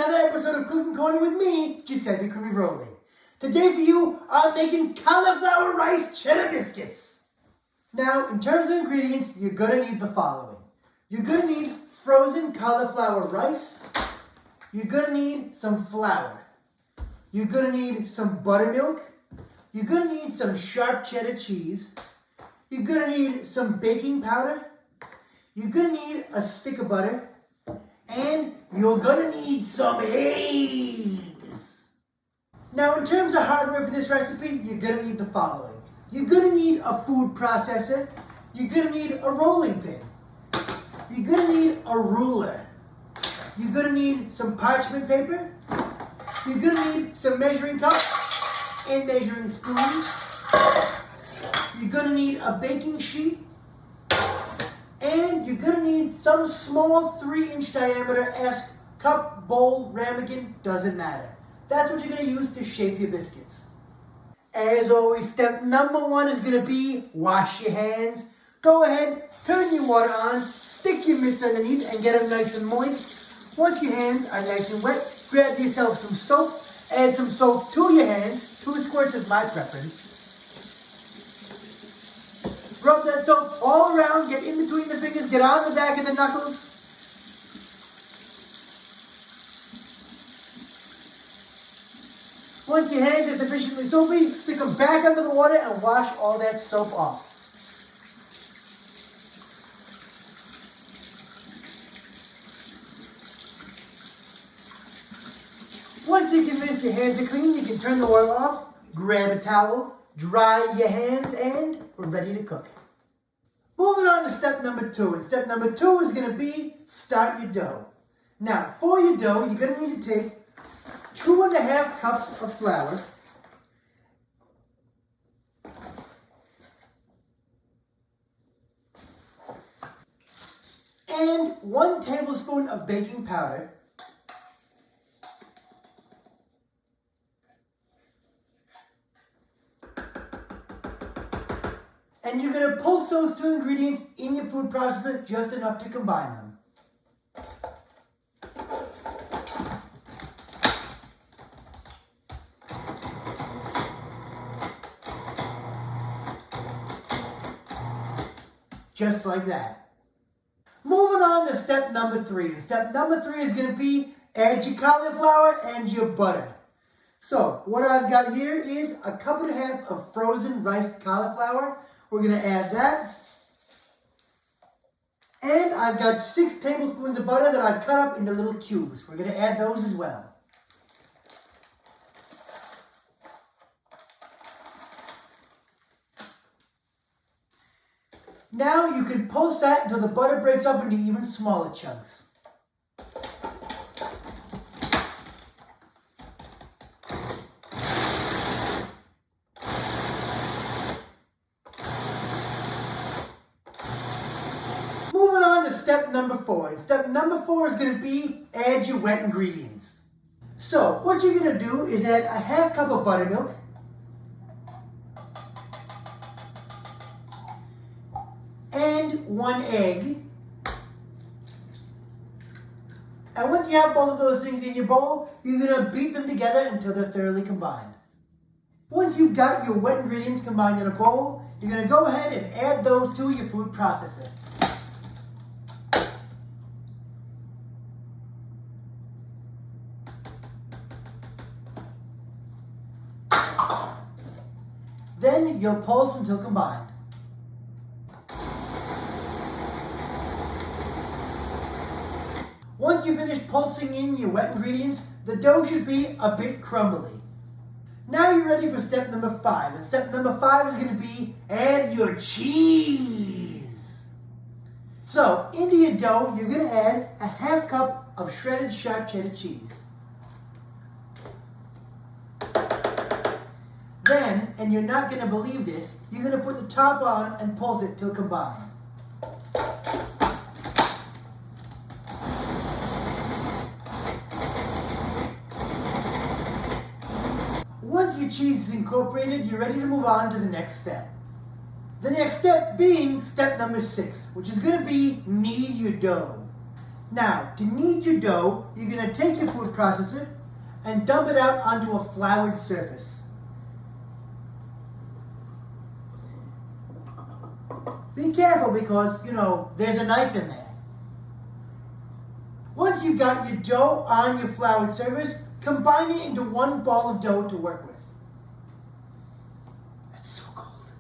another episode of Cooking Corner with me, Giuseppe CrimiVaroli. Today for you, I'm making cauliflower rice cheddar biscuits. Now, in terms of ingredients, you're going to need the following. You're going to need frozen cauliflower rice. You're going to need some flour. You're going to need some buttermilk. You're going to need some sharp cheddar cheese. You're going to need some baking powder. You're going to need a stick of butter. And you're going to need some eggs. Now, in terms of hardware for this recipe, you're going to need the following. You're going to need a food processor. You're going to need a rolling pin. You're going to need a ruler. You're going to need some parchment paper. You're going to need some measuring cups and measuring spoons. You're going to need a baking sheet. And you're going to need some small 3-inch diameter-esque cup, bowl, ramekin, doesn't matter. That's what you're going to use to shape your biscuits. As always, step number 1 is going to be wash your hands. Go ahead, turn your water on, stick your mitts underneath and get them nice and moist. Once your hands are nice and wet, grab yourself some soap. Add some soap to your hands. 2 squirts is my preference. Rub that soap all around, get in between the fingers, get on the back of the knuckles. Once your hands are sufficiently soapy, stick them back under the water and wash all that soap off. Once you're convinced your hands are clean, you can turn the water off, grab a towel, dry your hands, and we're ready to cook. Moving on to step number 2. And step number 2 is going to be start your dough. Now, for your dough, you're going to need to take 2½ cups of flour, and 1 tablespoon of baking powder, and you're going to pulse those 2 ingredients in your food processor just enough to combine them. Just like that. Moving on to step number 3. And step number 3 is going to be add your cauliflower and your butter. So what I've got here is 1.5 cups of frozen riced cauliflower. We're going to add that. And I've got 6 tablespoons of butter that I've cut up into little cubes. We're going to add those as well. Now you can pulse that until the butter breaks up into even smaller chunks. Moving on to step number 4. And step number 4 is going to be add your wet ingredients. So what you're going to do is add 1/2 cup of buttermilk, and 1 egg. And once you have both of those things in your bowl, you're going to beat them together until they're thoroughly combined. Once you've got your wet ingredients combined in a bowl, you're going to go ahead and add those to your food processor. Then you'll pulse until combined. Once you finish pulsing in your wet ingredients, the dough should be a bit crumbly. Now you're ready for step number 5. And step number 5 is going to be add your cheese. So into your dough, you're going to add 1/2 cup of shredded sharp cheddar cheese. Then, and you're not going to believe this, you're going to put the top on and pulse it till combined. Once your cheese is incorporated, you're ready to move on to the next step. The next step being step number 6, which is going to be knead your dough. Now, to knead your dough, you're going to take your food processor and dump it out onto a floured surface. Be careful because, there's a knife in there. Once you've got your dough on your floured surface, combine it into one ball of dough to work with. That's so cold.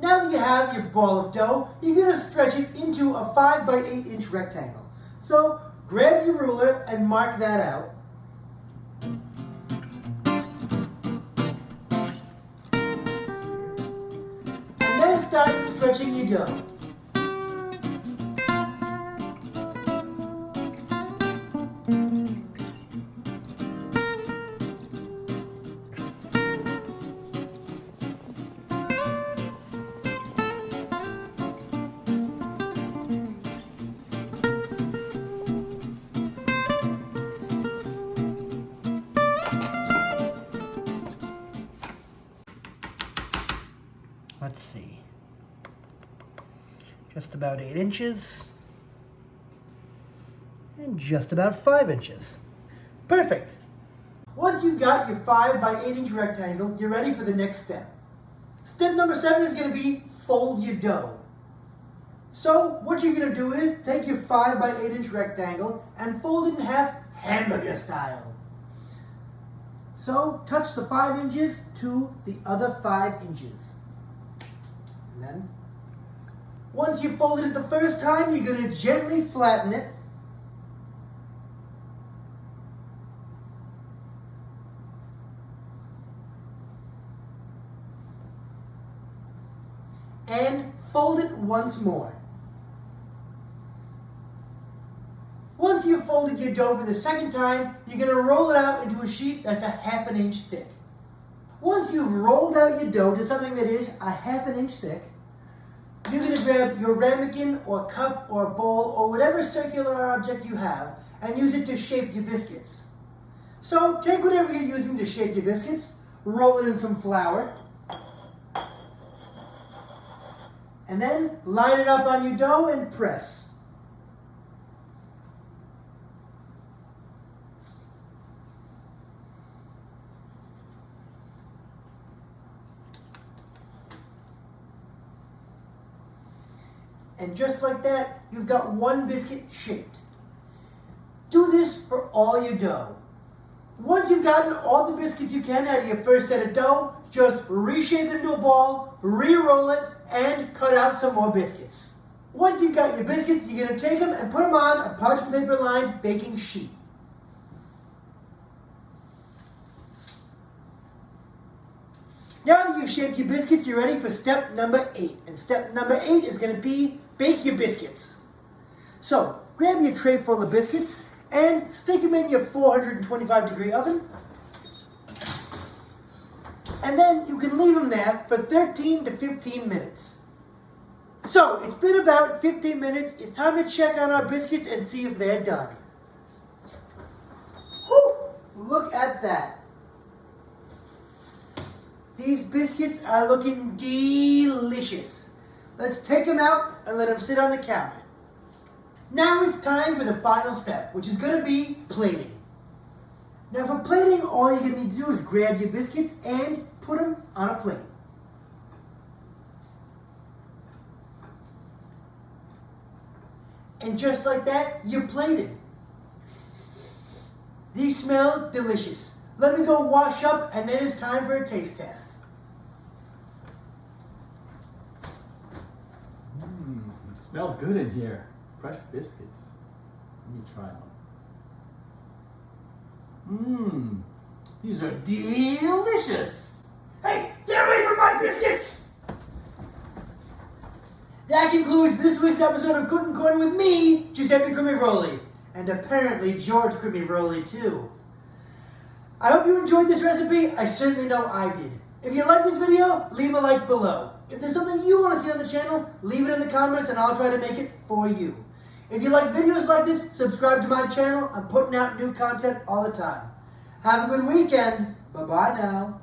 Now that you have your ball of dough, you're going to stretch it into a 5 by 8 inch rectangle. So grab your ruler and mark that out. And then start stretching your dough. Let's see, just about 8 inches and just about 5 inches. Perfect. Once you've got your 5 by 8 inch rectangle, you're ready for the next step. Step number 7 is going to be fold your dough. So what you're going to do is take your 5 by 8 inch rectangle and fold it in half hamburger style. So touch the 5 inches to the other 5 inches. And then, once you fold it the first time, you're going to gently flatten it. And fold it once more. Once you've folded your dough for the second time, you're going to roll it out into a sheet that's a 1/2 inch thick. Once you've rolled out your dough to something that is a 1/2 inch thick, you're going to grab your ramekin or cup or bowl or whatever circular object you have and use it to shape your biscuits. So take whatever you're using to shape your biscuits, roll it in some flour, and then line it up on your dough and press. And just like that, you've got one biscuit shaped. Do this for all your dough. Once you've gotten all the biscuits you can out of your first set of dough, just reshape it into a ball, re-roll it, and cut out some more biscuits. Once you've got your biscuits, you're going to take them and put them on a parchment paper lined baking sheet. Now that you've shaped your biscuits, you're ready for step number 8. And step number 8 is going to be bake your biscuits. So, grab your tray full of biscuits and stick them in your 425-degree oven. And then you can leave them there for 13 to 15 minutes. So, it's been about 15 minutes. It's time to check on our biscuits and see if they're done. Whew, look at that. These biscuits are looking delicious. Let's take them out and let them sit on the counter. Now it's time for the final step, which is going to be plating. Now for plating, all you're going to need to do is grab your biscuits and put them on a plate. And just like that, you're plated. These smell delicious. Let me go wash up and then it's time for a taste test. Smells good in here. Fresh biscuits. Let me try one. These are delicious. Hey, get away from That concludes this week's episode of Cooking Corner with me, Giuseppe CrimiVaroli, and apparently George CrimiVaroli too. I hope you enjoyed this recipe. I certainly know I did. If you liked this video, leave a like below. If there's something you want to see on the channel, leave it in the comments and I'll try to make it for you. If you like videos like this, subscribe to my channel. I'm putting out new content all the time. Have a good weekend. Bye-bye now.